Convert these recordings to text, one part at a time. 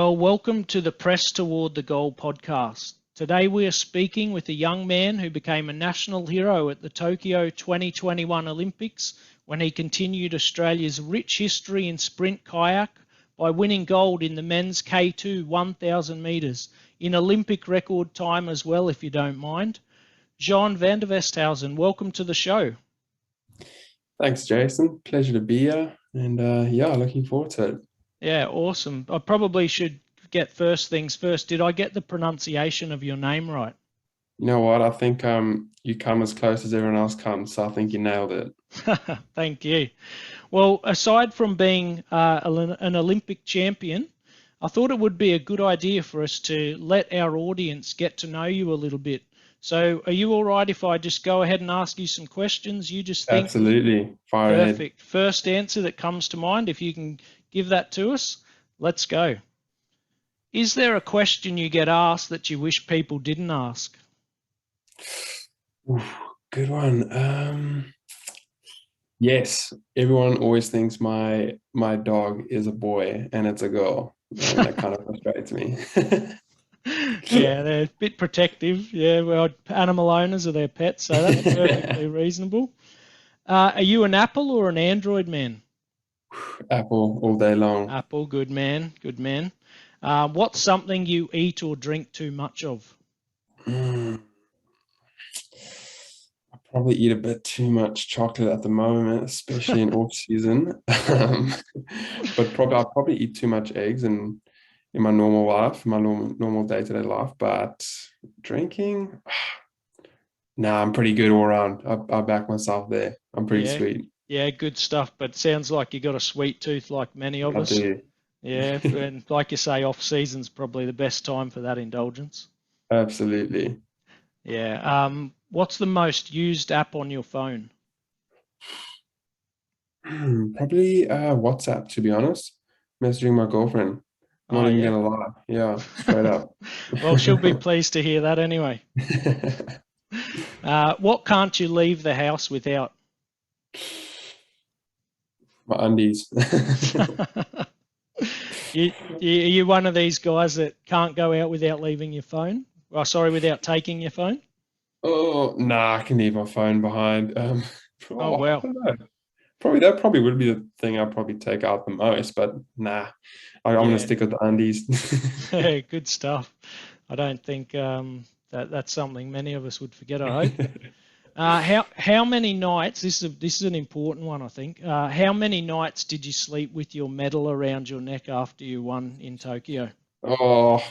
Well, welcome to the Press Toward the Goal podcast. Today we are speaking with a young man who became a national hero at the Tokyo 2021 Olympics when he continued Australia's rich history in sprint kayak by winning gold in the men's K2 1,000 metres in Olympic record time as well, if you don't mind. Jean van der Westhuyzen, welcome to the show. Thanks, Jason. Pleasure to be here. And looking forward to it. Yeah, awesome. I probably should get first things first. Did I get the pronunciation of your name right? You know what? I think you come as close as everyone else comes, so I think you nailed it. Thank you. Well, aside from being an Olympic champion, I thought it would be a good idea for us to let our audience get to know you a little bit. So are you all right if I just go ahead and ask you some questions? You just think. Absolutely. Fire ahead. Perfect. First answer that comes to mind, if you can give that to us, let's go. Is there a question you get asked that you wish people didn't ask? Ooh, good one. Yes, everyone always thinks my dog is a boy and it's a girl. And that kind of frustrates me. Yeah, they're a bit protective. Yeah, well, animal owners are their pets, so that's perfectly reasonable. Are you an Apple or an Android man? Apple all day long. Apple, good man, good man. What's something you eat or drink too much of? Mm, I probably eat a bit too much chocolate at the moment, especially in off season. But I'll probably eat too much eggs and in my normal life, my normal day-to-day life. But drinking, nah, I'm pretty good all around. I back myself there. I'm pretty Yeah, sweet. yeah, good stuff. But sounds like you got a sweet tooth like many of I us. do. Yeah, and like you say, off season's probably the best time for that indulgence. Absolutely. Yeah. What's the most used app on your phone? Probably WhatsApp, to be honest. Messaging my girlfriend. Oh Not even yeah. gonna lie. Yeah, straight up. Well, she'll be pleased to hear that anyway. What can't you leave the house without? My undies. Are you one of these guys that can't go out without leaving your phone? Oh, sorry, without taking your phone? Oh, nah, I can leave my phone behind. Oh, I wow. don't know. That probably would be the thing I'd probably take out the most, but nah, I'm gonna Yeah, stick with the undies. good stuff. I don't think that's something many of us would forget, I hope. How many nights? This is an important one, I think. How many nights did you sleep with your medal around your neck after you won in Tokyo? Oh,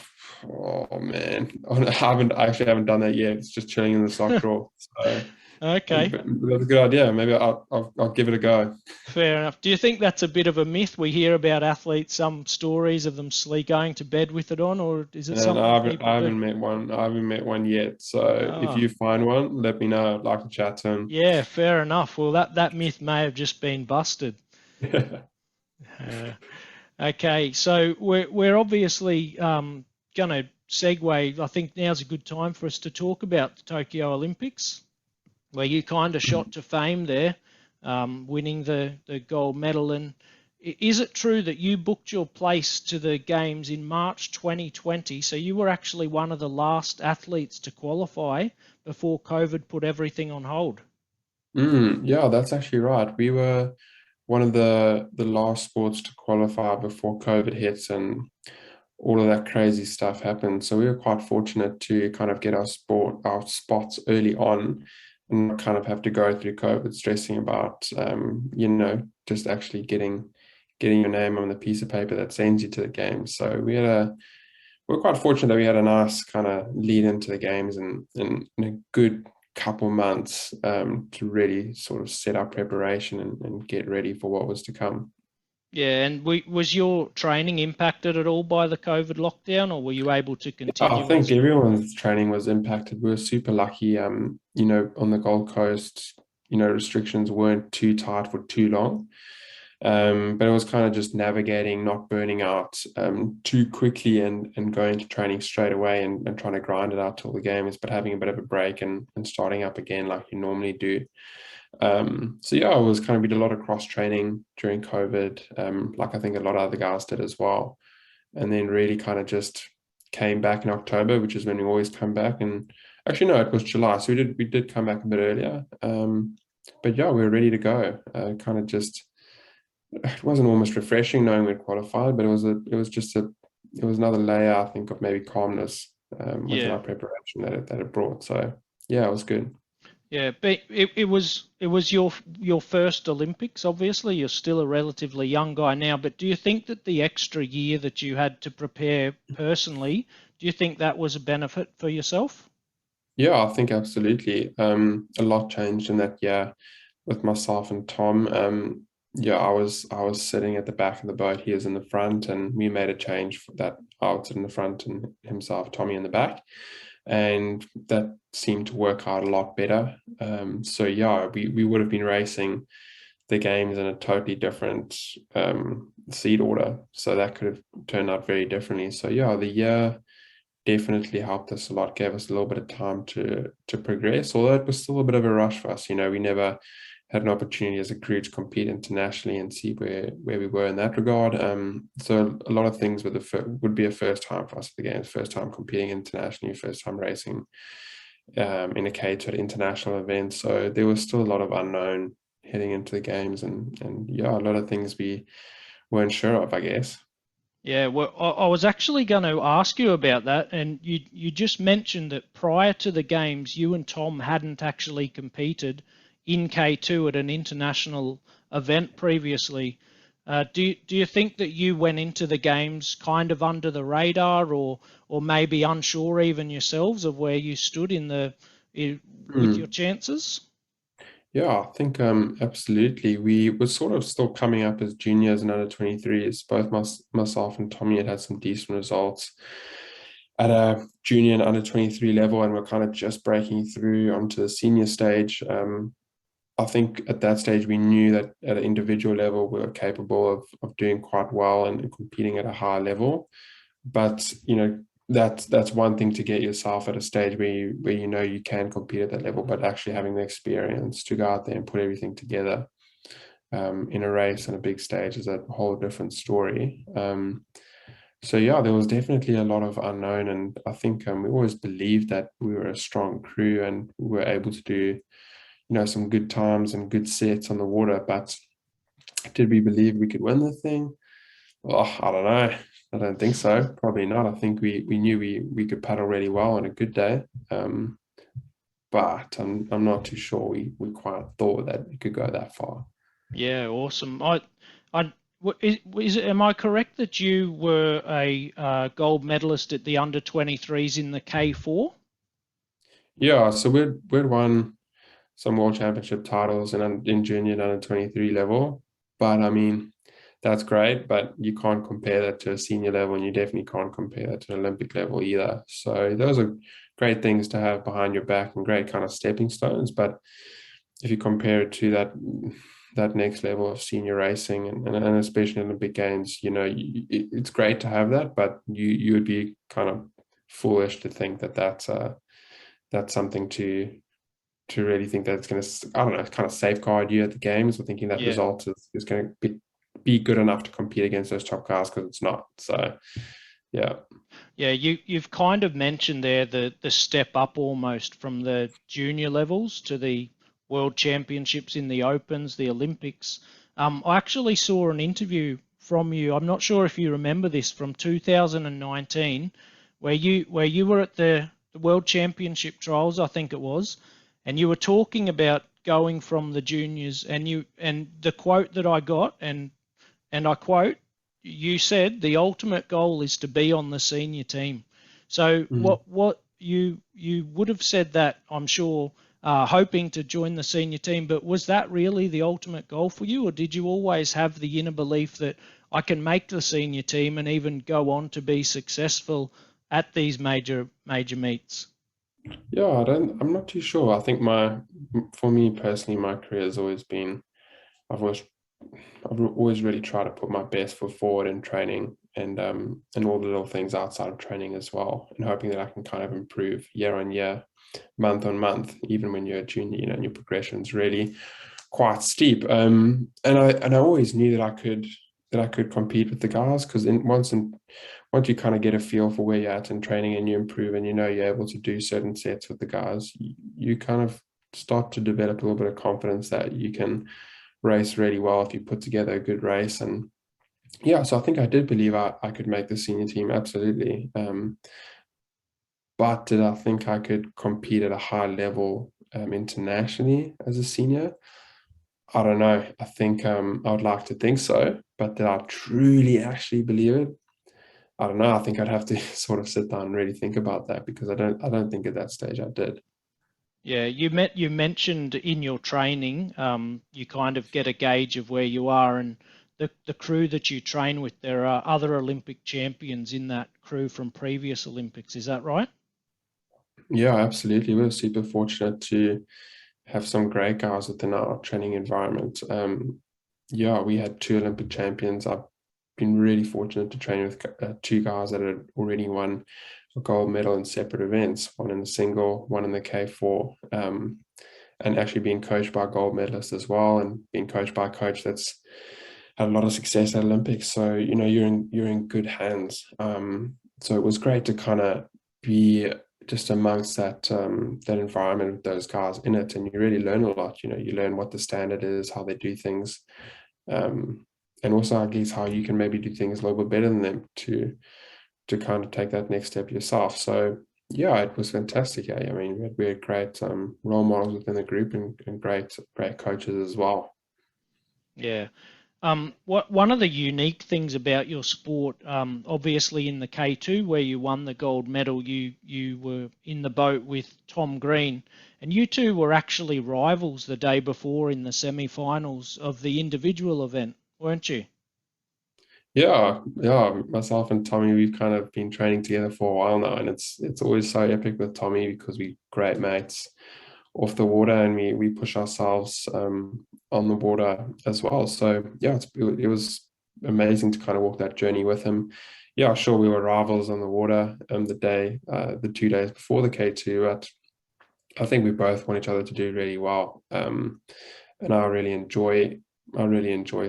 oh man, I actually haven't done that yet. It's just chilling in the sock drawer. So Okay, that's a good idea. Maybe I'll give it a go. fair enough. Do you think that's a bit of a myth? We hear about athletes, some stories of them sleep going to bed with it on, or is it And something I people do? haven't met one. I haven't met one yet. So if Ah, you find one, let me know. I'd like to chat to him. yeah, fair enough. Well, that myth may have just been busted. Uh, okay, so we're obviously going to segue. I think now's a good time for us to talk about the Tokyo Olympics, where you kind of shot to fame there, winning the gold medal. And is it true that you booked your place to the games in March 2020? So you were actually one of the last athletes to qualify before COVID put everything on hold. Yeah, that's actually right. We were one of the last sports to qualify before COVID hits and all of that crazy stuff happened. So we were quite fortunate to kind of get our spots early on and not kind of have to go through COVID stressing about just actually getting your name on the piece of paper that sends you to the games. So we're quite fortunate that we had a nice kind of lead into the games and a good couple months to really sort of set our preparation and get ready for what was to come. Yeah, and was your training impacted at all by the COVID lockdown, or were you able to I continue think as? everyone's training was impacted. We were super lucky, on the Gold Coast, restrictions weren't too tight for too long. But it was kind of just navigating, not burning out too quickly and going to training straight away and trying to grind it out till the games, but having a bit of a break and starting up again like you normally do. So yeah, it was kind of, we did a lot of cross training during COVID, like I think a lot of other guys did as well. and then really kind of just came back in October, which is when we always come back. And actually, no, it was July, so we did come back a bit earlier. But yeah, we were ready to go. Kind of just, it wasn't almost refreshing knowing we'd qualified, but it was another layer, I think, of maybe calmness within Yeah. our preparation that it brought. So yeah, it was good. Yeah, but it was your first Olympics. Obviously, you're still a relatively young guy now. But do you think that the extra year that you had to prepare personally, do you think that was a benefit for yourself? Yeah, I think absolutely. A lot changed in that year with myself and Tom. Yeah, I was sitting at the back of the boat. He was in the front, and we made a change for that. I would sit in the front, and himself, Tommy, in the back, and that seemed to work out a lot better. So yeah, we would have been racing the games in a totally different seed order, so that could have turned out very differently. So yeah, the year definitely helped us a lot, gave us a little bit of time to progress, although it was still a bit of a rush for us. We never had an opportunity as a crew to compete internationally and see where we were in that regard. So a lot of things would be a first time for us at the games, first time competing internationally, first time racing in a K2 at international events. So there was still a lot of unknown heading into the games, and yeah, a lot of things we weren't sure of, I guess. Yeah, well, I was actually going to ask you about that, and you just mentioned that prior to the games, you and Tom hadn't actually competed in K2 at an international event previously. Do you think that you went into the games kind of under the radar, or maybe unsure even yourselves of where you stood with your Hmm. chances? Yeah, I think absolutely. We were sort of still coming up as juniors and under 23s. Both myself and Tommy had some decent results at a junior and under 23 level, and we're kind of just breaking through onto the senior stage. I think at that stage we knew that at an individual level we were capable of doing quite well and competing at a high level. But that's one thing to get yourself at a stage where you know you can compete at that level, but actually having the experience to go out there and put everything together in a race and a big stage is a whole different story. So yeah, there was definitely a lot of unknown, and I think we always believed that we were a strong crew and we were able to do some good times and good sets on the water. But did we believe we could win the thing? Oh, I don't know. I don't think so. Probably not. I think we knew we could paddle really well on a good day. But I'm not too sure we quite thought that it could go that far. Yeah, awesome. Am I correct that you were a gold medalist at the under 23s in the K4? Yeah, so we'd won some world championship titles in junior and under 23 level. But I mean, that's great, but you can't compare that to a senior level, and you definitely can't compare that to an Olympic level either. So those are great things to have behind your back and great kind of stepping stones. But if you compare it to that next level of senior racing and especially Olympic games, it's great to have that, but you would be kind of foolish to think that that's something to really think that it's going to, I don't know, kind of safeguard you at the games, or thinking that Yeah. result is going to be good enough to compete against those top cars, because it's not. So, yeah. Yeah, you've kind of mentioned there the step up almost from the junior levels to the World Championships in the Opens, the Olympics. I actually saw an interview from you. I'm not sure if you remember this from 2019, where you were at the World Championship trials, I think it was, and you were talking about going from the juniors, and the quote that I got, and I quote, you said the ultimate goal is to be on the senior team. So Mhm. what you would have said that, I'm sure, hoping to join the senior team, but was that really the ultimate goal for you, or did you always have the inner belief that I can make the senior team and even go on to be successful at these major meets? Yeah, I'm not too sure. I think for me personally, my career has always been, I've always, I've always really tried to put my best foot forward in training, and all the little things outside of training as well, and hoping that I can kind of improve year on year, month on month, even when you're a junior, and your progression's really quite steep. And I always knew that I could that I could compete with the guys, because once you kind of get a feel for where you're at in training and you improve and you know you're able to do certain sets with the guys, you kind of start to develop a little bit of confidence that you can race really well if you put together a good race. And yeah, so I think I did believe I could make the senior team, absolutely. But did I think I could compete at a high level internationally as a senior? I don't know. I think I would like to think so, but did I truly actually believe it? I don't know. I think I'd have to sort of sit down and really think about that, because I don't think at that stage I did. Yeah, you mentioned in your training, you kind of get a gauge of where you are, and the crew that you train with, there are other Olympic champions in that crew from previous Olympics. Is that right? Yeah, absolutely. We're super fortunate to have some great guys within our training environment. Yeah, we had two Olympic champions. I've been really fortunate to train with two guys that had already won a gold medal in separate events, one in the single, one in the K4, and actually being coached by a gold medalist as well, and being coached by a coach that's had a lot of success at Olympics. So, you're in good hands. So it was great to kind of be just amongst that environment with those guys in it, and you really learn a lot. You learn what the standard is, how they do things, um, and also I guess how you can maybe do things a little bit better than them to kind of take that next step yourself. So yeah, it was fantastic. I mean, we had great role models within the group, and great coaches as well. Yeah. One of the unique things about your sport, obviously in the K2 where you won the gold medal, you were in the boat with Tom Green, and you two were actually rivals the day before in the semi-finals of the individual event, weren't you? Yeah. Myself and Tommy, we've kind of been training together for a while now, and it's always so epic with Tommy because we great mates off the water, and we push ourselves on the water as well. So yeah, it was amazing to kind of walk that journey with him. Yeah, sure, we were rivals on the water the 2 days before the K2, but I think we both want each other to do really well. And I really enjoy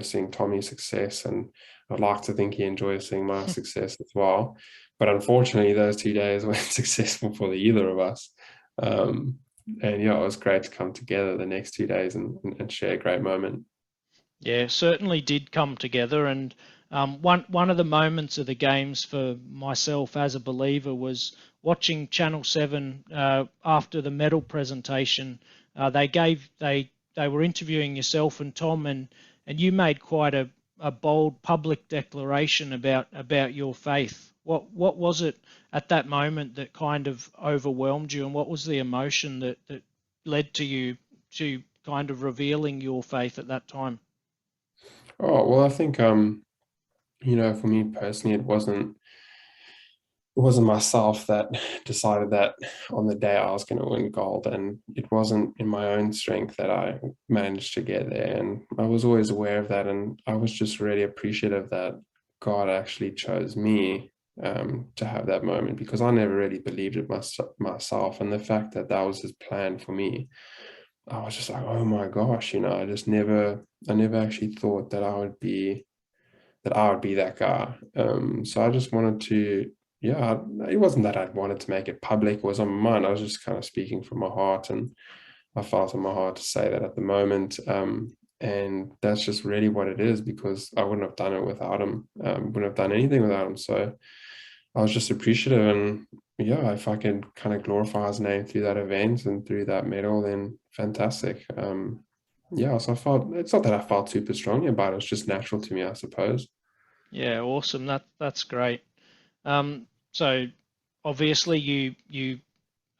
seeing Tommy's success, and I'd like to think he enjoys seeing my success as well. But unfortunately, those 2 days weren't successful for either of us. Um, and yeah, it was great to come together the next 2 days and share a great moment. Yeah, certainly did come together. And one of the moments of the games for myself as a believer was watching Channel 7 after the medal presentation. They were interviewing yourself and Tom, and you made quite a bold public declaration about your faith. What was it at that moment that kind of overwhelmed you, and what was the emotion that led to you to kind of revealing your faith at that time? Oh, well, I think for me personally, it wasn't myself that decided that on the day I was going to win gold, and it wasn't in my own strength that I managed to get there. And I was always aware of that, and I was just really appreciative that God actually chose me to have that moment, because I never really believed it myself. And the fact that that was His plan for me, I was just like, oh my gosh, I never actually thought that I would be that guy. So I just wanted to, yeah, it wasn't that I wanted to make it public. It was on my mind. I was just kind of speaking from my heart, and I felt in my heart to say that at the moment. And that's just really what it is, because I wouldn't have done it without him. Wouldn't have done anything without him. So I was just appreciative, and yeah, if I can kind of glorify his name through that event and through that medal, then fantastic. Yeah, so I felt, it's not that I felt super strongly about it. It's just natural to me, I suppose. Yeah, awesome. That's great. So obviously you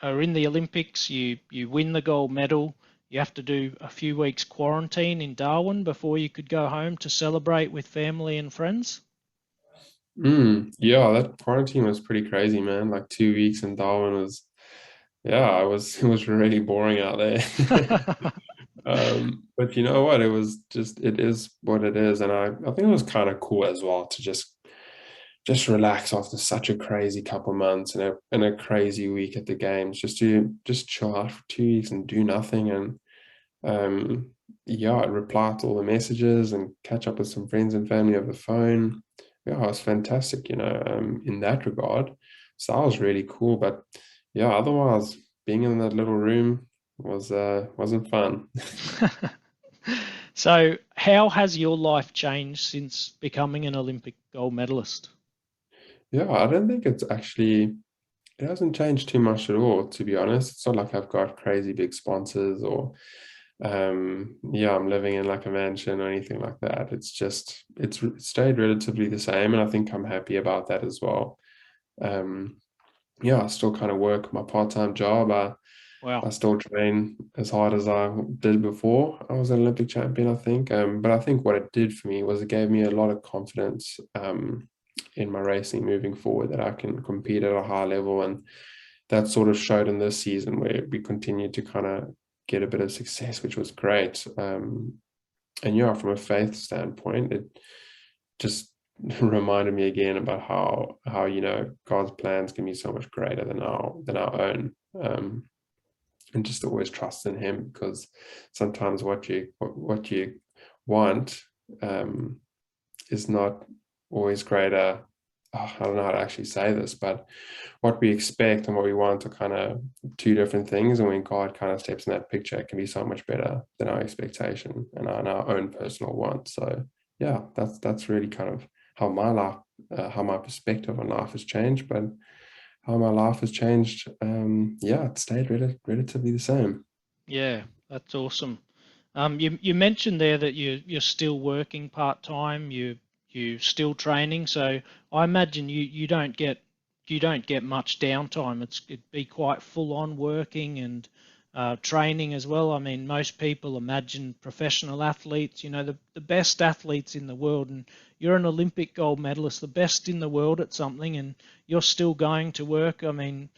are in the Olympics. You win the gold medal. You have to do a few weeks quarantine in Darwin before you could go home to celebrate with family and friends. Yeah, that quarantine was pretty crazy, man. Like 2 weeks in Darwin was, yeah, it was really boring out there. But you know what? It is what it is. And I think it was kind of cool as well to just relax after such a crazy couple months and a crazy week at the games, just to just chill out for 2 weeks and do nothing. And um yeah, I'd reply to all the messages and catch up with some friends and family over the phone. Yeah, it was fantastic, in that regard. So that was really cool. But yeah, otherwise, being in that little room wasn't fun. So, how has your life changed since becoming an Olympic gold medalist? Yeah, I don't think it hasn't changed too much at all, to be honest. It's not like I've got crazy big sponsors or yeah, I'm living in like a mansion or anything like that. It's stayed relatively the same, and I think I'm happy about that as well. Um, yeah, I still kind of work my part-time job. Wow. I still train as hard as I did before I was an Olympic champion, I think. But I think what it did for me was it gave me a lot of confidence in my racing moving forward, that I can compete at a high level. And that sort of showed in this season, where we continued to kind of get a bit of success, which was great. And yeah, from a faith standpoint, it just reminded me again about how God's plans can be so much greater than our own. And just always trust in him, because sometimes what you want is not always greater. Oh, I don't know how to actually say this, but what we expect and what we want are kind of two different things. And when God kind of steps in that picture, it can be so much better than our expectation and our own personal want. So yeah, that's really kind of how my life, how my perspective on life has changed. But how my life has changed, yeah, it stayed relatively the same. Yeah, that's awesome. You mentioned there that you're still working part time. You still training. So I imagine you don't get much downtime. It'd be quite full on working and training as well. I mean, most people imagine professional athletes, the best athletes in the world, and you're an Olympic gold medalist, the best in the world at something, and you're still going to work. I mean,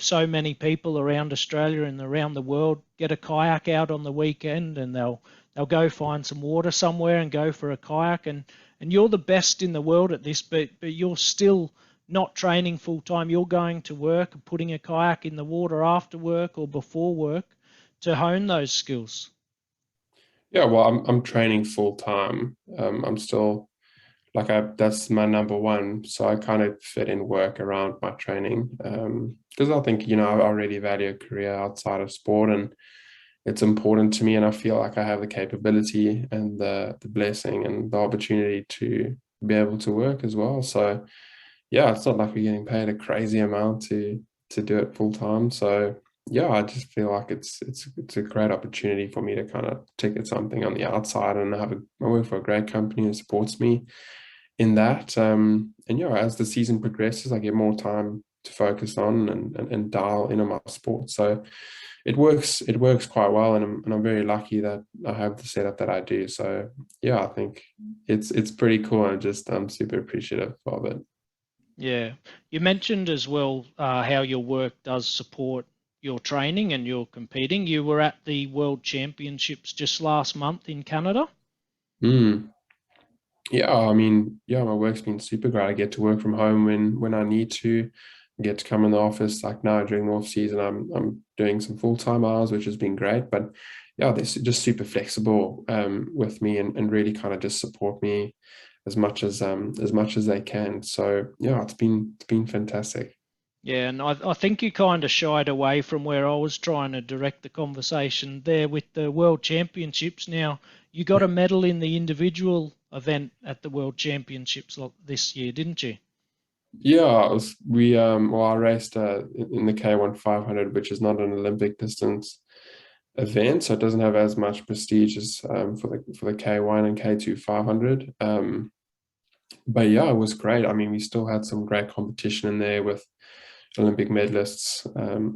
so many people around Australia and around the world get a kayak out on the weekend, and they'll go find some water somewhere and go for a kayak, and you're the best in the world at this, but you're still not training full time. You're going to work and putting a kayak in the water after work or before work to hone those skills. Yeah, well, I'm training full time. I'm still like that's my number one. So I kind of fit in work around my training. Because I think, I really value a career outside of sport, and it's important to me, and I feel like I have the capability and the blessing and the opportunity to be able to work as well. So yeah, it's not like we're getting paid a crazy amount to do it full time. So yeah, I just feel like it's a great opportunity for me to kind of ticket something on the outside, and I work for a great company that supports me in that. And yeah, as the season progresses, I get more time to focus on and dial in on my sport. So it works quite well, and I'm very lucky that I have the setup that I do. So yeah, I think it's pretty cool, and I'm super appreciative of it. Yeah. You mentioned as well how your work does support your training and your competing. You were at the World Championships just last month in Canada. Mm. Yeah, I mean, yeah, my work's been super great. I get to work from home when I need to. I get to come in the office. Like now during the off season, I'm doing some full-time hours, which has been great. But yeah, they're just super flexible with me, and really kind of just support me as much as they can. So yeah, it's been fantastic. Yeah, and I think you kind of shied away from where I was trying to direct the conversation there with the World Championships. Now, you got a medal in the individual event at the World Championships this year, didn't you? Yeah, I raced in the K1 500, which is not an Olympic distance event, so it doesn't have as much prestige as for the K1 and K2 500. But yeah, it was great. I mean, we still had some great competition in there with Olympic medalists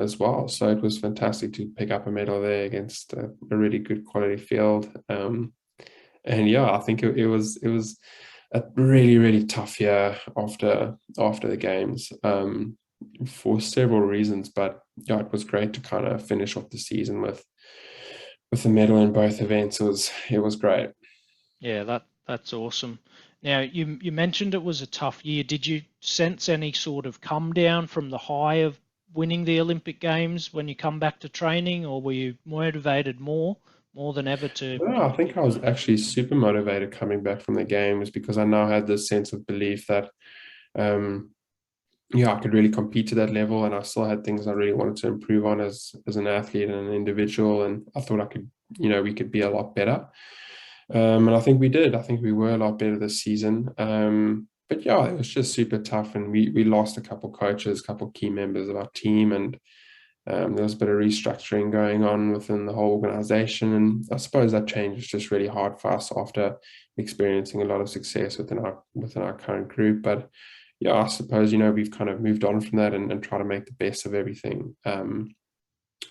as well. So it was fantastic to pick up a medal there against a really good quality field. And yeah, I think it was a really really tough year after the games, for several reasons. But yeah, it was great to kind of finish off the season with a medal in both events. It was great. Yeah, that's awesome. Now, you mentioned it was a tough year. Did you sense any sort of come down from the high of winning the Olympic Games when you come back to training, or were you motivated more more than ever to Well, I think keep I was going. actually super motivated coming back from the games because I now had this sense of belief that, um, yeah, I could really compete to that level, and I still had things I really wanted to improve on as an athlete and an individual, and I thought I could, we could be a lot better. And I think we did. I think we were a lot better this season. But yeah, it was just super tough, and we lost a couple coaches, a couple key members of our team, and there was a bit of restructuring going on within the whole organization. And I suppose that change was just really hard for us after experiencing a lot of success within our current group. But yeah, I suppose, we've kind of moved on from that and try to make the best of everything.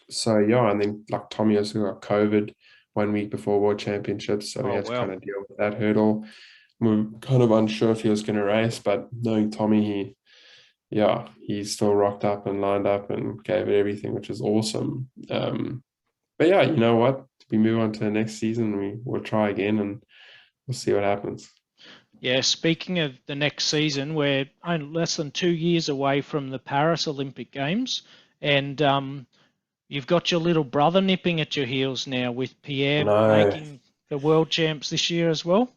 So yeah, and then like Tommy also got COVID 1 week before World Championships, so we Oh had to well. kind of deal with that hurdle. We were kind of unsure if he was going to race, but knowing Tommy, he still rocked up and lined up and gave it everything, which is awesome. But yeah, you know what? We move on to the next season. We'll try again and we'll see what happens. Yeah, speaking of the next season, we're only less than 2 years away from the Paris Olympic Games, and you've got your little brother nipping at your heels now with I Pierre know. making the world champs this year as well.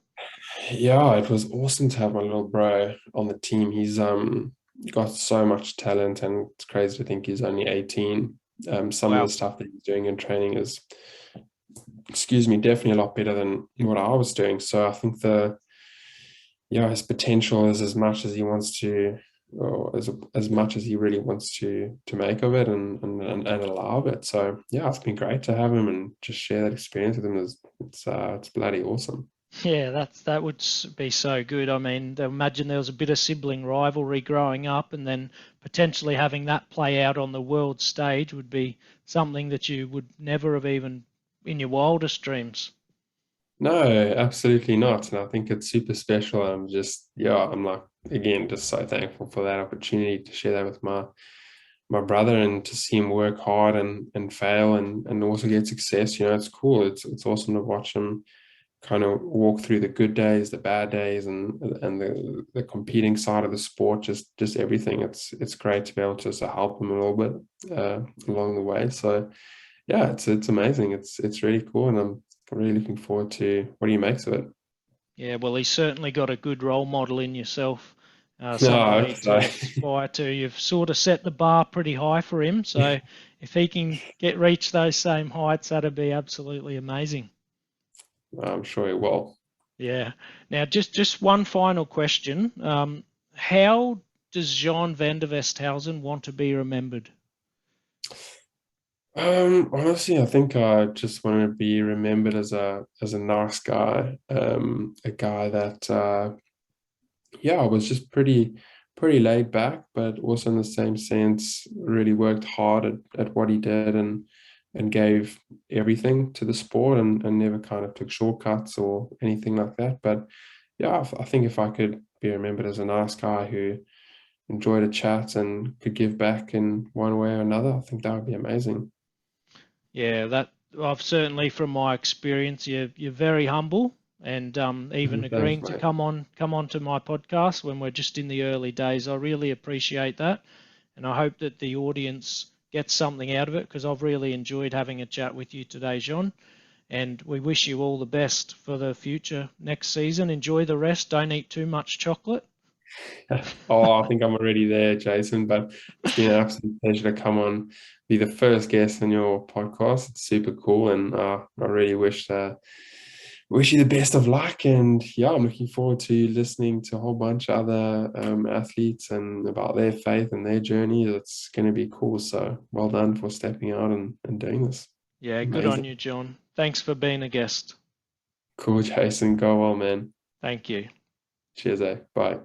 Yeah, it was awesome to have my little bro on the team. He's got so much talent, and it's crazy to think he's only 18. Some of the Wow. stuff that he's doing in training is, excuse me, definitely a lot better than what I was doing. So I think his potential is as much as he wants to, or as much as he really wants to make of it and allow of it. So yeah, it's been great to have him and just share that experience with him. It's bloody awesome. Yeah, that would be so good. I mean, imagine there was a bit of sibling rivalry growing up, and then potentially having that play out on the world stage would be something that you would never have even in your wildest dreams. No, absolutely not. And I think it's super special. I'm like, again, just so thankful for that opportunity to share that with my brother and to see him work hard and fail and also get success. It's cool. It's awesome to watch him kind of walk through the good days, the bad days, and the competing side of the sport, just everything. It's great to be able to just help him a little bit along the way. So yeah, it's amazing. It's really cool, and I'm really looking forward to what he makes of it. Yeah, well, he's certainly got a good role model in yourself, No, I somebody hope so. to aspire to. You've sort of set the bar pretty high for him, so if he can reach those same heights, that'd be absolutely amazing. I'm sure he will. Yeah. Now, just one final question. How does Jean van der Westhuyzen want to be remembered? Honestly, I think I just want to be remembered as a nice guy, a guy that was just pretty laid back, but also in the same sense, really worked hard at what he did and gave everything to the sport and never kind of took shortcuts or anything like that. But yeah, I think if I could be remembered as a nice guy who enjoyed a chat and could give back in one way or another, I think that would be amazing. Yeah, that I've certainly, from my experience, you're very humble, and even Thanks, agreeing to mate. come on to my podcast when we're just in the early days. I really appreciate that, and I hope that the audience gets something out of it because I've really enjoyed having a chat with you today, John. And we wish you all the best for the future next season. Enjoy the rest. Don't eat too much chocolate. Oh, I think I'm already there, Jason, but it's been an absolute pleasure to come on, be the first guest on your podcast. It's super cool, and I really wish you the best of luck. And yeah, I'm looking forward to listening to a whole bunch of other athletes and about their faith and their journey. It's going to be cool. So well done for stepping out and doing this. Yeah, good on Amazing. you, John. Thanks for being a guest. Cool, Jason. Go well, man. Thank you. Cheers, eh? Bye.